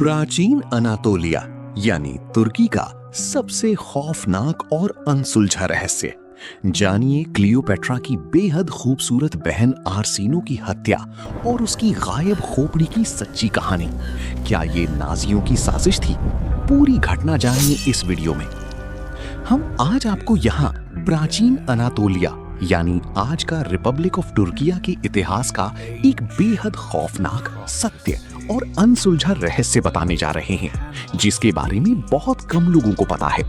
प्राचीन अनातोलिया यानी तुर्की का सबसे खौफनाक और अनसुलझा रहस्य। जानिए क्लियोपेट्रा की बेहद खूबसूरत बहन आर्सिनो की हत्या और उसकी गायब खोपड़ी की सच्ची कहानी। क्या ये नाजियों की साजिश थी? पूरी घटना जानिए इस वीडियो में। हम आज आपको यहाँ प्राचीन अनातोलिया यानी आज का रिपब्लिक ऑफ तुर्किया के इतिहास का एक बेहद खौफनाक, सत्य और अनसुलझा रहस्य बताने जा रहे हैं, जिसके बारे में बहुत कम लोगों को पता है।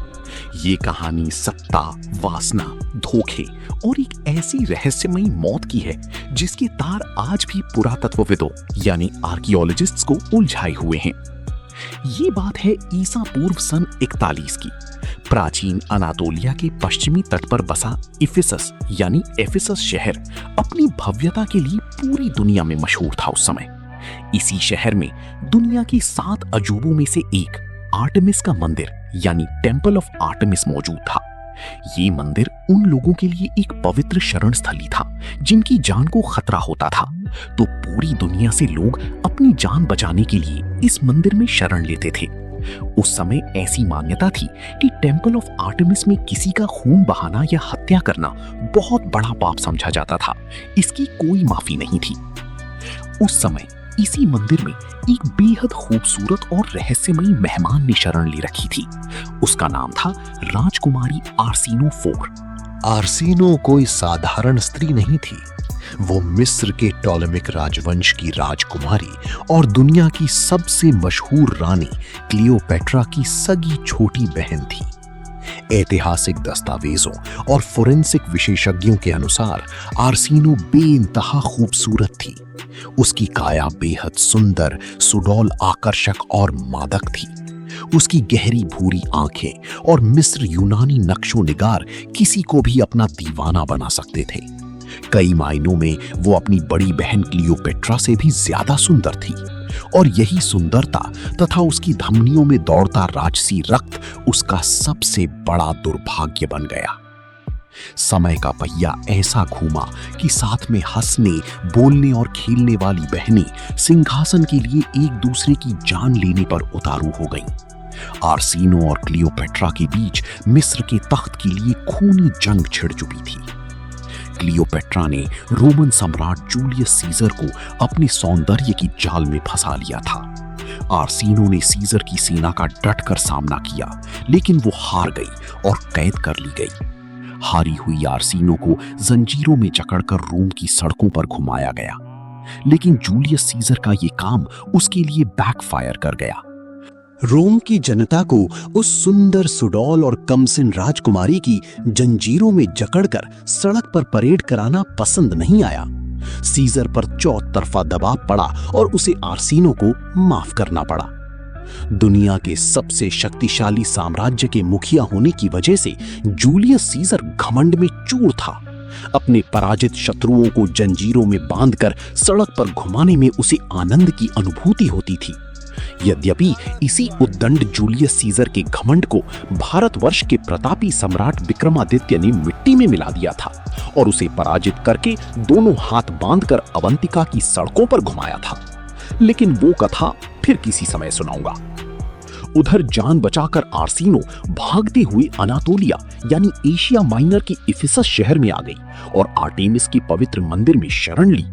ये कहानी सत्ता, वासना, धोखे और एक ऐसी रहस्यमयी मौत की है जिसके तार आज भी पुरातत्वविदों यानी आर्कियोलॉजिस्ट्स को उलझाए हुए हैं। ये बात है ईसा पूर्व सन 41 की। प्राचीन अनातोलिया के पश्चिमी तट पर बसा इफिसस यानी एफिसस शहर अपनी भव्यता के लिए पूरी दुनिया में मशहूर था उस समय। इसी शहर में दुनिया की 7 अजूबों में से एक आर्टेमिस का मंदिर यानी टेम्पल ऑफ आर्टेमिस मौजूद था। ये मंदिर उन लोगों के लिए एक पवित्र शरण स्थली था जिनकी जान को खतरा होता था, तो पूरी दुनिया से लोग अपनी जान बचाने के लिए इस मंदिर में शरण लेते थे। उस समय ऐसी मान्यता थी कि टेम्पल ऑफ आर्टेमिस में किसी का खून बहाना या हत्या करना बहुत बड़ा पाप समझा जाता था। इसकी कोई माफी नहीं थी। उस समय इसी मंदिर में एक बेहद खूबसूरत और रहस्यमयी मेहमान ने शरण ले रखी थी। उसका नाम था राजकुमारी आर्सिनो IV। आर्सिनो कोई साधारण स्त्री नहीं थी। वो मिस्र के टॉलेमिक राजवंश की राजकुमारी और दुनिया की सबसे मशहूर रानी क्लियोपेट्रा की सगी छोटी बहन थी। ऐतिहासिक दस्तावेजों और फोरेंसिक विशेषज्ञों के अनुसार आर्सिनो बेइंतहा खूबसूरत थी। उसकी काया बेहद सुंदर, सुडौल, आकर्षक और मादक थी। उसकी गहरी भूरी आंखें और मिस्र यूनानी नक्शो निगार किसी को भी अपना दीवाना बना सकते थे। कई मायनों में वो अपनी बड़ी बहन क्लियोपेट्रा से भी ज्यादा सुंदर थी, और यही सुंदरता तथा उसकी धमनियों में दौड़ता राजसी रक्त उसका सबसे बड़ा दुर्भाग्य बन गया। समय का पहिया ऐसा घूमा कि साथ में हंसने, बोलने और खेलने वाली बहनें सिंहासन के लिए एक दूसरे की जान लेने पर उतारू हो गईं। आर्सिनो और क्लियोपेट्रा के बीच मिस्र के तख्त के लिए खूनी जंग छिड़ चुकी थी। क्लियोपेट्रा ने रोमन सम्राट जूलियस सीजर को अपने सौंदर्य की जाल में फंसा लिया था। आर्सिनो ने सीजर की सेना का डटकर सामना किया, लेकिन वो हार गई और कैद कर ली गई। हारी हुई आर्सिनो को जंजीरों में जकड़कर रोम की सड़कों पर घुमाया गया, लेकिन जूलियस सीजर का ये काम उसके लिए बैकफायर कर गया। रोम की जनता को उस सुंदर, सुडौल और कमसिन राजकुमारी की जंजीरों में जकड़कर सड़क पर परेड कराना पसंद नहीं आया। सीजर पर चौतरफा दबाव पड़ा और उसे आर्सिनो को माफ करना पड़ा। दुनिया के सबसे शक्तिशाली साम्राज्य के मुखिया होने की वजह से जूलियस सीजर घमंड में चूर था। अपने पराजित शत्रुओं को जंजीरों में बांधकर सड़क पर घुमाने में उसे आनंद की अनुभूति होती थी। यद्यपि इसी उद्दंड जूलियस सीजर के घमंड को भारतवर्ष के प्रतापी सम्राट विक्रमादित्य ने मिट्टी में मिला दिया था और उसे पराजित करके दोनों हाथ बांधकर अवंतिका की सड़कों पर घुमाया था। लेकिन वो कथा फिर किसी समय सुनाऊंगा। उधर जान बचाकर आर्सिनो भागते हुए अनातोलिया यानी एशिया माइनर के इफिसस शहर में आ गई और आर्टेमिस के पवित्र मंदिर में शरण ली।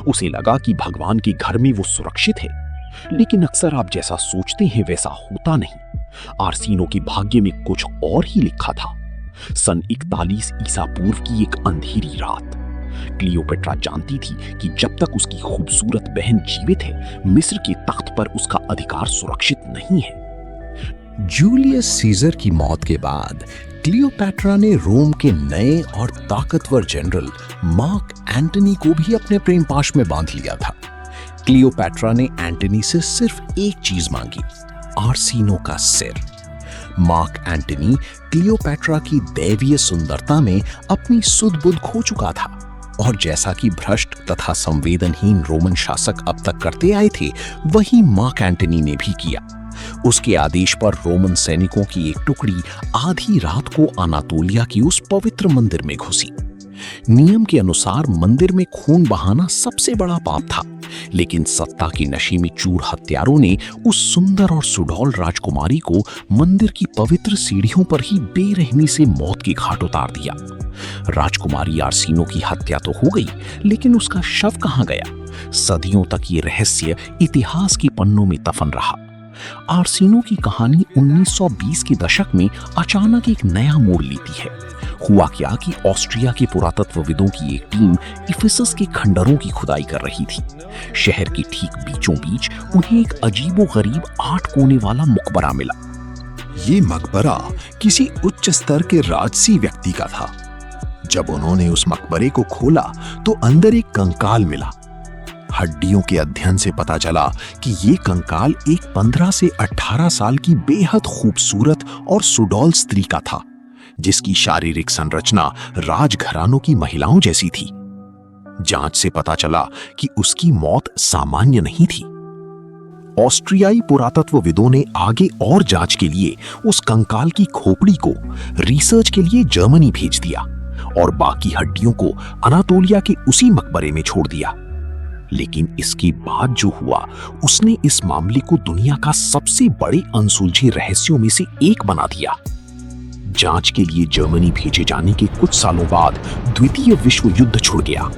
उसे लगा कि भगवान के घर में वो सुरक्षित है, लेकिन अक्सर आप जैसा सोचते हैं वैसा होता नहीं। आर्सिनो के भाग्य में कुछ और ही लिखा था। सन 41 ईसा पूर्व की एक अंधेरी रात क्लियोपेट्रा जानती थी कि जब तक उसकी खूबसूरत बहन जीवित है, मिस्र के तख्त पर उसका अधिकार सुरक्षित नहीं है। जूलियस सीजर की मौत के बाद क्लियोपेट्रा ने रोम के नए और ताकतवर जनरल मार्क एंटनी को भी अपने प्रेम पाश में बांध लिया था। क्लियोपेट्रा ने एंटनी से सिर्फ एक चीज मांगी, आर्सिनो का सिर। मार्क एंटनी क्लियोपेट्रा की दैवीय सुंदरता में अपनी सुध बुध खो चुका था, और जैसा कि भ्रष्ट तथा संवेदनहीन रोमन शासक अब तक करते आए थे, वही मार्क एंटनी ने भी किया। उसके आदेश पर रोमन सैनिकों की एक टुकड़ी आधी रात को अनातोलिया की उस पवित्र मंदिर में घुसी। नियम के अनुसार मंदिर में खून बहाना सबसे बड़ा पाप था, लेकिन सत्ता की नशे में चूर हत्यारों ने उस सुंदर और सुडौल राजकुमारी को मंदिर की पवित्र सीढ़ियों पर ही बेरहमी से मौत के घाट उतार दिया। राजकुमारी आर्सिनो की हत्या तो हो गई, लेकिन उसका शव कहां गया? सदियों तक ये रहस्य इतिहास के पन्नों में दफन रहा। आर्सिनो की कहानी 1920 के दशक में अचानक एक नया मोड़ लेती है। हुआ क्या कि ऑस्ट्रिया के पुरातत्वविदों की एक टीम इफिसस के खंडरों की खुदाई कर रही थी। शहर के ठीक बीचों बीच उन्हें एक अजीबोगरीब 8 कोने वाला मकबरा मिला। ये मकबरा किसी उच्च स्तर के राजसी व्यक्ति का था। जब उन्होंने उस मकबरे को खोला तो अंदर एक कंकाल मिला। हड्डियों के अध्ययन से पता चला कि ये कंकाल एक 15 से 18 साल की बेहद खूबसूरत और सुडौल स्त्री का था, जिसकी शारीरिक संरचना राजघरानों की महिलाओं जैसी थी। जांच से पता चला कि उसकी मौत सामान्य नहीं थी। ऑस्ट्रियाई पुरातत्वविदों ने आगे और जांच के लिए उस कंकाल की खोपड़ी को रिसर्च के लिए जर्मनी भेज दिया और बाकी हड्डियों को अनातोलिया के उसी मकबरे में छोड़ दिया। लेकिन इसके बाद जो हुआ, उसने इस मामले को दुनिया का सबसे बड़े अनसुलझे रहस्यों में से एक बना दिया। जांच के लिए जर्मनी भेजे जाने के कुछ सालों बाद द्वितीय विश्व युद्ध छिड़ गया।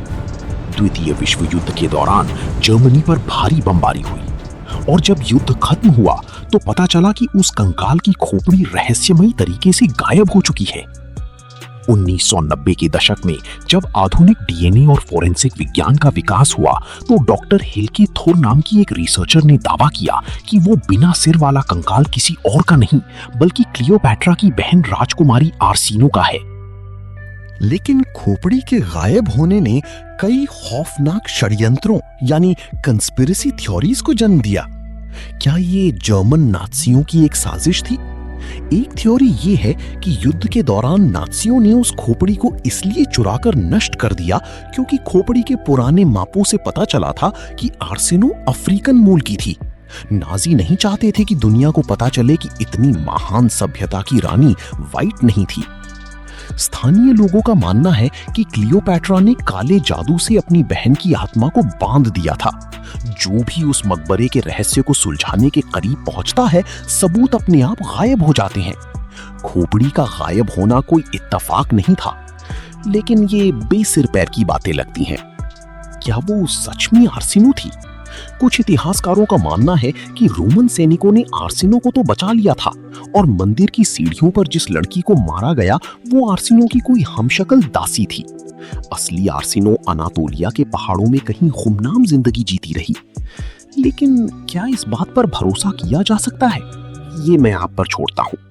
द्वितीय विश्व युद्ध के दौरान जर्मनी पर भारी बमबारी हुई और जब युद्ध खत्म हुआ तो पता चला कि उस कंकाल की खोपड़ी रहस्यमयी तरीके से गायब हो चुकी है। 1990 के दशक में जब आधुनिक डीएनए और फोरेंसिक विज्ञान का विकास हुआ तो डॉक्टर हेल्के थोर नाम की एक रिसर्चर ने दावा किया कि वो बिना सिर वाला कंकाल किसी और का नहीं बल्कि क्लियोपैट्रा की बहन राजकुमारी आर्सिनो का है। लेकिन खोपड़ी के गायब होने ने कई खौफनाक षड्यंत्रों यानी कंस्पिरेसी थ्योरीज को जन्म दिया। क्या ये जर्मन नाज़ियों की एक साजिश थी? एक थ्योरी ये है कि युद्ध के दौरान नाज़ियों ने उस खोपड़ी को इसलिए चुराकर नष्ट कर दिया क्योंकि खोपड़ी के पुराने मापों से पता चला था कि आर्सिनो अफ्रीकन मूल की थी। नाज़ी नहीं चाहते थे कि दुनिया को पता चले कि इतनी महान सभ्यता की रानी व्हाइट नहीं थी। स्थानीय लोगों का मानना है कि क्लियोपैट्रा ने काले जादू से अपनी बहन की आत्मा को बांध दिया था। जो भी उस मकबरे के रहस्य को सुलझाने के करीब पहुंचता है, सबूत अपने आप गायब हो जाते हैं। खोपड़ी का गायब होना कोई इत्तेफाक नहीं था, लेकिन ये बेसिर पैर की बातें लगती हैं। क्या वो सच में आर्सिनो थी? कुछ इतिहासकारों का मानना है कि रोमन सैनिकों ने आर्सिनो को तो बचा लिया था और मंदिर की सीढ़ियों पर जिस लड़की को मारा गया वो आर्सिनो की कोई हमशक्ल दासी थी। असली आर्सिनो अनातोलिया के पहाड़ों में कहीं गुमनाम जिंदगी जीती रही। लेकिन क्या इस बात पर भरोसा किया जा सकता है? ये मैं आप पर छोड़ता हूं।